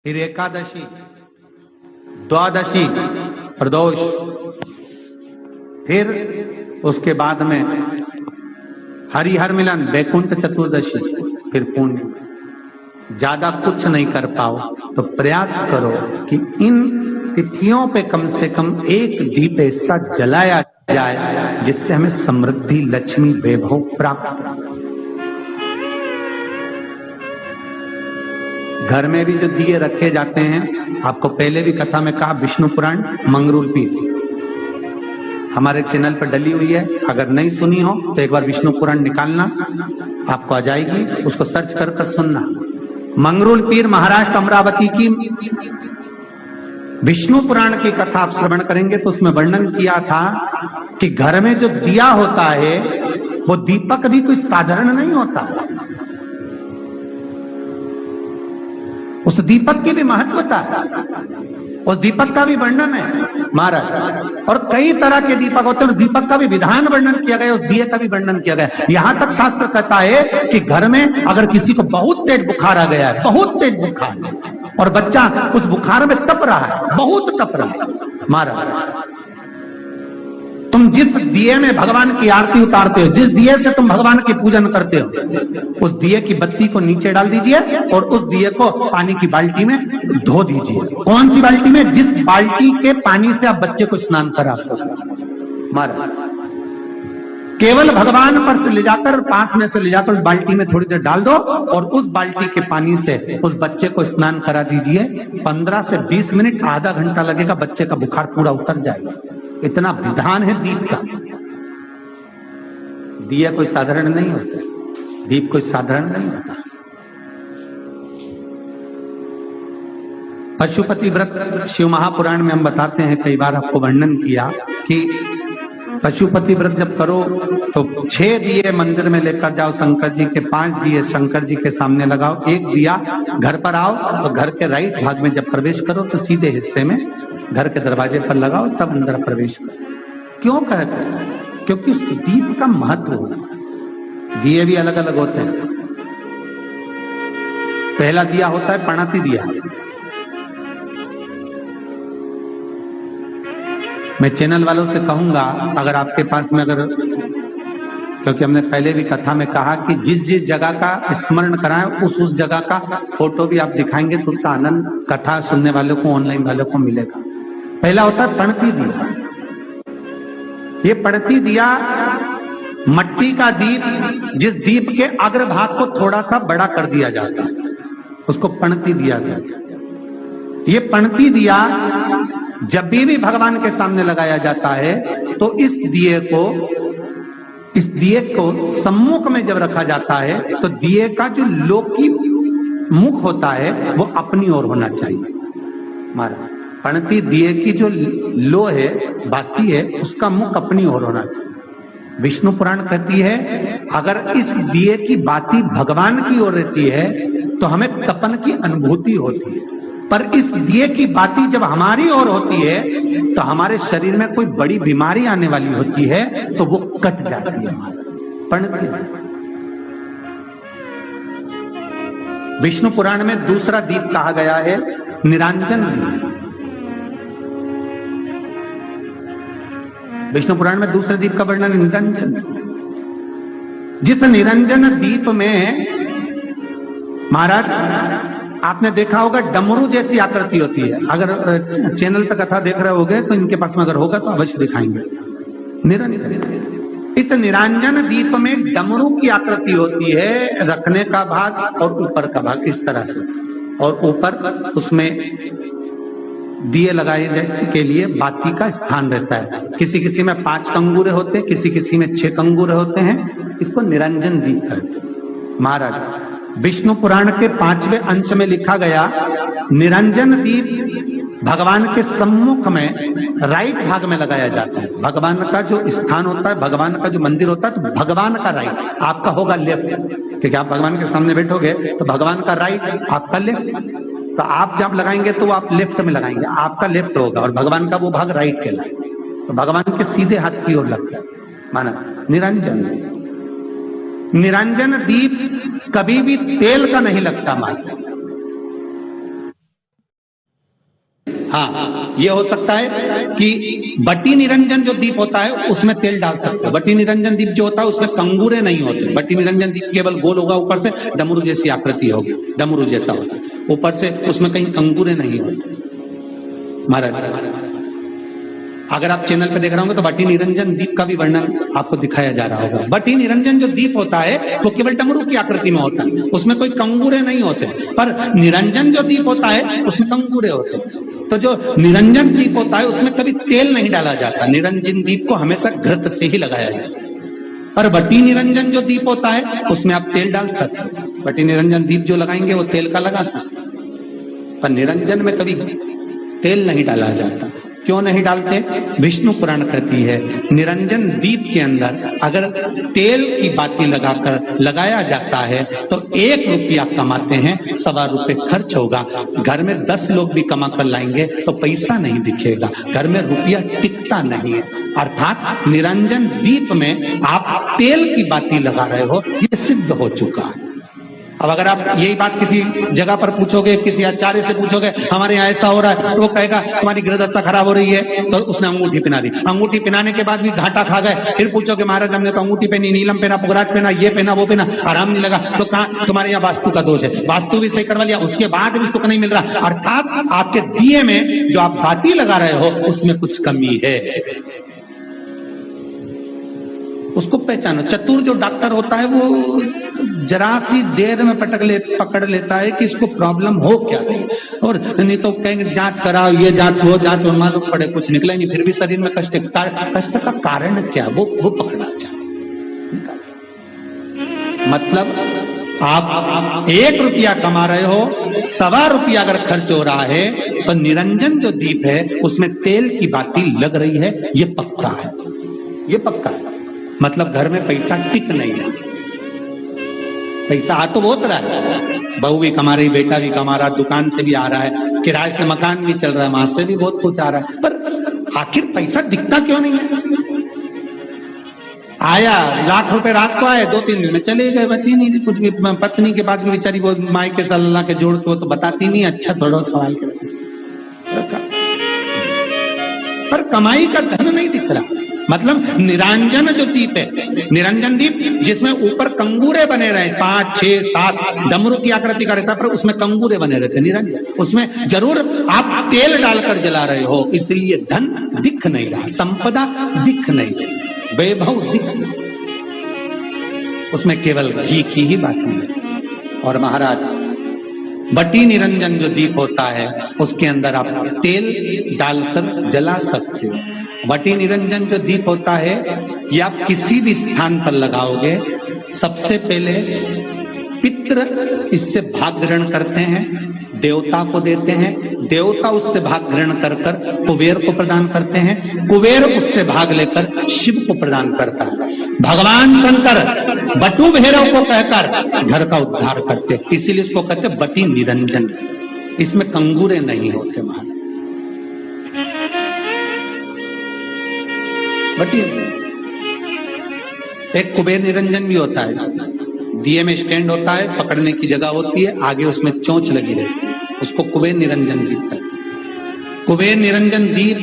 फिर एकादशी, द्वादशी, प्रदोष, फिर उसके बाद में हरिहर मिलन, बैकुंठ चतुर्दशी, फिर पुण्य। ज्यादा कुछ नहीं कर पाओ तो प्रयास करो कि इन तिथियों पे कम से कम एक दीप ऐसा जलाया जाए जिससे हमें समृद्धि, लक्ष्मी, वैभव प्राप्त हो। घर में भी जो दिए रखे जाते हैं, आपको पहले भी कथा में कहा, विष्णु पुराण मंगरूल पीर हमारे चैनल पर डली हुई है। अगर नहीं सुनी हो तो एक बार विष्णु पुराण निकालना, आपको आ जाएगी, उसको सर्च कर सुनना। मंगरूल पीर महाराष्ट्र अमरावती की विष्णु पुराण की कथा आप श्रवण करेंगे तो उसमें वर्णन किया था कि घर में जो दिया होता है वो दीपक भी कोई साधारण नहीं होता, उस दीपक की भी महत्वता है, उस दीपक का भी वर्णन है महाराज। और कई तरह के दीपक होते हैं, दीपक का भी विधान वर्णन किया गया, उस दिए का भी वर्णन किया गया। यहां तक शास्त्र कहता है कि घर में अगर किसी को बहुत तेज बुखार आ गया है, बहुत तेज बुखार, और बच्चा उस बुखार में तप रहा है, बहुत तप रहा है महाराज, तुम जिस दिए में भगवान की आरती उतारते हो, जिस दिए से तुम भगवान की पूजन करते हो, उस दिए की बत्ती को नीचे डाल दीजिए और उस दिए को पानी की बाल्टी में धो दीजिए। कौन सी बाल्टी में? जिस बाल्टी के पानी से आप बच्चे को स्नान करा सको महाराज। केवल भगवान पर से ले जाकर, पास में से ले जाकर उस बाल्टी में थोड़ी देर डाल दो और उस बाल्टी के पानी से उस बच्चे को स्नान करा दीजिए। 15 से 20 मिनट, आधा घंटा लगेगा, बच्चे का बुखार पूरा उतर जाएगा। इतना विधान है दीप का। दिया कोई साधारण नहीं होता, दीप कोई साधारण नहीं होता। पशुपति व्रत शिव महापुराण में हम बताते हैं, कई बार आपको वर्णन किया कि पशुपति व्रत जब करो तो 6 दिए मंदिर में लेकर जाओ शंकर जी के, 5 दिए शंकर जी के सामने लगाओ, 1 दिया घर पर आओ और घर के राइट भाग में जब प्रवेश करो तो सीधे हिस्से में घर के दरवाजे पर लगाओ, तब अंदर प्रवेश करो। क्यों कहते हैं? क्योंकि उस दीप का महत्व होता है। दिए भी अलग अलग होते हैं। पहला दिया होता है पणति दिया। मैं चैनल वालों से कहूंगा, अगर आपके पास में, अगर, क्योंकि हमने पहले भी कथा में कहा कि जिस जिस जगह का स्मरण कराएं उस जगह का फोटो भी आप दिखाएंगे तो उसका आनंद कथा सुनने वालों को, ऑनलाइन वालों को मिलेगा। पहला होता है पणति दिया। ये पणति दिया मट्टी का दीप, जिस दीप के अग्रभाग को थोड़ा सा बड़ा कर दिया जाता है, उसको पणति दिया कहते हैं। ये पणति दिया जब भी भगवान के सामने लगाया जाता है तो इस दिए को सम्मुख में जब रखा जाता है तो दिए का जो लोकी मुख होता है वो अपनी ओर होना चाहिए महाराज। पणति दिए की जो लो है, बाती है, उसका मुख अपनी ओर होना चाहिए। विष्णु पुराण कहती है अगर इस दिए की बाती भगवान की ओर रहती है तो हमें तपन की अनुभूति होती है, पर इस दिए की बाती जब हमारी ओर होती है तो हमारे शरीर में कोई बड़ी बीमारी आने वाली होती है तो वो कट जाती है। पणति विष्णु पुराण में दूसरा दीप कहा गया है निरांजन दीप। विष्णु पुराण में दूसरे दीप का वर्णन निरंजन। जिस निरंजन दीप में महाराज आपने देखा होगा डमरू जैसी आकृति होती है। अगर चैनल पे कथा देख रहे होगे तो इनके पास में अगर होगा तो अवश्य दिखाएंगे। निरंजन, इस निरंजन दीप में डमरू की आकृति होती है, रखने का भाग और ऊपर का भाग इस तरह से, और ऊपर उसमें दिए लगाए के लिए बाती का स्थान रहता है। किसी किसी में 5 कंगूरे होते हैं, किसी किसी में 6 कंगूरे होते हैं। इसको निरंजन दीप कहते हैं महाराज। विष्णु पुराण के 5वें अंश में लिखा गया निरंजन दीप भगवान के सम्मुख में राइट भाग में लगाया जाता है। भगवान का जो स्थान होता है, भगवान का जो मंदिर होता है, तो भगवान का राइट, आपका होगा लेफ्ट, क्योंकि आप भगवान के सामने बैठोगे तो भगवान का राइट, आपका लेफ्ट। तो आप जब लगाएंगे तो आप लेफ्ट में लगाएंगे, आपका लेफ्ट होगा और भगवान का वो भाग राइट कहलाएगा। तो भगवान के सीधे हाथ की ओर लगता है माना निरंजन। निरंजन दीप कभी भी तेल का नहीं लगता माना। हाँ, ये हो सकता है कि बटी निरंजन जो दीप होता है उसमें तेल डाल सकते हो। बटी निरंजन दीप जो होता है उसमें कंगूरे नहीं होते। बटी निरंजन दीप केवल गोल होगा, ऊपर से डमरू जैसी आकृति होगी, डमरू जैसा होता है, ऊपर से उसमें कहीं कंगूरे नहीं होते। महाराज, अगर आप चैनल पे देख रहे होंगे तो बटी निरंजन दीप का भी वर्णन आपको दिखाया जा रहा होगा। बटी निरंजन जो दीप होता है वो केवल डमरू की आकृति में होता है, उसमें कोई कंगूरे नहीं होते। पर निरंजन जो दीप होता है उसमें कंगूरे होते हैं। तो जो निरंजन दीप होता है उसमें कभी तेल नहीं डाला जाता। निरंजन दीप को हमेशा घृत से ही लगाया जाता है। पर बटी निरंजन जो दीप होता है उसमें आप तेल डाल सकते हैं। बटी निरंजन दीप जो लगाएंगे वो तेल का लगा सकते हैं, पर निरंजन में कभी तेल नहीं डाला जाता। क्यों नहीं डालते? विष्णु पुराण कहती है निरंजन दीप के अंदर अगर तेल की बाती लगाया जाता है तो 1 रुपया कमाते हैं, 1.25 रुपये खर्च होगा। घर में 10 लोग भी कमा कर लाएंगे तो पैसा नहीं दिखेगा, घर में रुपया टिकता नहीं है। अर्थात निरंजन दीप में आप तेल की बाती लगा रहे हो, ये सिद्ध हो चुका है। अब अगर आप यही बात किसी जगह पर पूछोगे, किसी आचार्य से पूछोगे हमारे यहाँ ऐसा हो रहा है, तो वो कहेगा तुम्हारी गृहदशा खराब हो रही है, तो उसने अंगूठी पहना दी। अंगूठी पहनाने के बाद भी घाटा खा गए। फिर पूछोगे महाराज हमने तो अंगूठी पहनी, नीलम पहना, पुगराज पहना, ये पहना, वो पहना, आराम नहीं लगा, तो कहा तुम्हारे यहाँ वास्तु का दोष है। वास्तु भी सही करवा लिया, उसके बाद भी सुख नहीं मिल रहा। अर्थात आपके दिए में जो आप बाती लगा रहे हो उसमें कुछ कमी है, उसको पहचानो। चतुर जो डॉक्टर होता है वो जरा सी देर में पकड़ लेता है कि इसको प्रॉब्लम हो क्या है, और नहीं तो कहेंगे जांच कराओ, ये जांच वो जांच, और मालूम पड़े कुछ निकला नहीं, फिर भी शरीर में कष्ट का कारण क्या वो पकड़ना चाहते। मतलब आप 1 रुपया कमा रहे हो, 1.25 रुपया अगर खर्च हो रहा है तो निरंजन जो दीप है उसमें तेल की बाती लग रही है, ये पक्का है, ये पक्का है। मतलब घर में पैसा टिक नहीं है। पैसा आ तो बहुत रहा है, बहू भी कमा रही, बेटा भी कमा रहा, दुकान से भी आ रहा है, किराए से मकान भी चल रहा है, वहां से भी बहुत कुछ आ रहा है, पर आखिर पैसा दिखता क्यों नहीं है? आया 1 लाख रुपए रात को आए, 2-3 दिन में चले गए, बची नहीं कुछ भी। पत्नी के पास भी बेचारी वो माई के सल्ला के जोड़ के वो तो बताती नहीं, अच्छा थोड़ा सवाल कर, पर कमाई का धन नहीं दिख रहा। मतलब निरंजन जो दीप है, निरंजन दीप जिसमें ऊपर कंगूरे बने रहे 5, 6, 7 डमरू की आकृति का रहता है, पर उसमें कंगूरे बने रहते निरंजन, उसमें जरूर आप तेल डालकर जला रहे हो, इसलिए धन दिख नहीं रहा, संपदा दिख नहीं, वैभव दिख नहीं, उसमें केवल घी की ही बातें है। और महाराज बटी निरंजन जो दीप होता है उसके अंदर आप तेल डालकर जला सकते हो। बटी निरंजन जो दीप होता है ये आप किसी भी स्थान पर लगाओगे, सबसे पहले पितृ इससे भाग ग्रहण करते हैं, देवता को देते हैं, देवता उससे भाग ग्रहण कर कुबेर को प्रदान करते हैं, कुबेर उससे भाग लेकर शिव को प्रदान करता है। भगवान शंकर बटु भैरव को कहकर घर का उद्धार करते, इसीलिए इसको कहते बटी निरंजन। इसमें कंगूरे नहीं होते महाराज। बटी एक कुबेर निरंजन भी होता है, दिए में स्टैंड होता है, पकड़ने की जगह होती है, आगे उसमें चोंच लगी रहती है, उसको कुबेर निरंजन दीप कहते हैं। कुबेर निरंजन दीप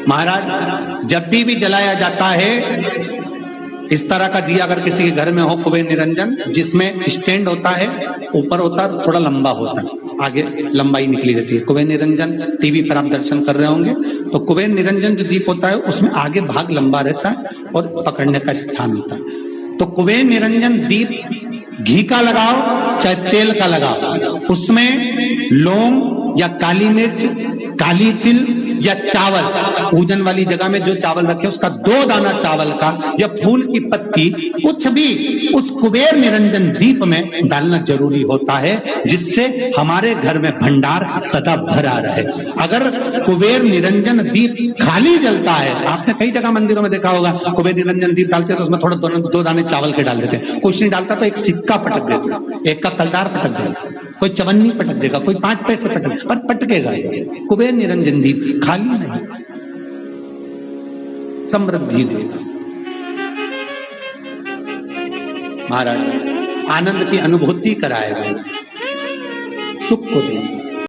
महाराज जब भी जलाया जाता है, इस तरह का दिया अगर किसी के घर में हो कुबेर निरंजन, जिसमें स्टैंड होता है, ऊपर होता है, थोड़ा लंबा होता है, आगे लंबाई निकली रहती है। कुबेर निरंजन टीवी पर आप दर्शन कर रहे होंगे, तो कुबेर निरंजन जो दीप होता है उसमें आगे भाग लंबा रहता है और पकड़ने का स्थान होता है। तो कुबेर निरंजन दीप घी का लगाओ चाहे तेल का लगाओ, उसमें लौंग या काली मिर्च, काली तिल या चावल, पूजन वाली जगह में जो चावल रखे उसका 2 दाना चावल का या फूल की पत्ती, कुछ भी उस कुबेर निरंजन दीप में डालना जरूरी होता है, जिससे हमारे घर में भंडार सदा भरा रहे। अगर कुबेर निरंजन दीप खाली जलता है, आपने कई जगह मंदिरों में देखा होगा, कुबेर निरंजन दीप डालते हैं तो उसमें थोड़ा 2 दाने चावल के डाल देते हैं, कुछ नहीं डालता तो एक सिक्का पटक देते, एक का कलदार पटक देगा, कोई चवन्नी पटक देगा, कोई 5 पैसे पटक, पर पटकेगा। कुबेर निरंजन दीप खाली नहीं, समृद्धि देगा महाराज, आनंद की अनुभूति कराएगा, सुख को देगा।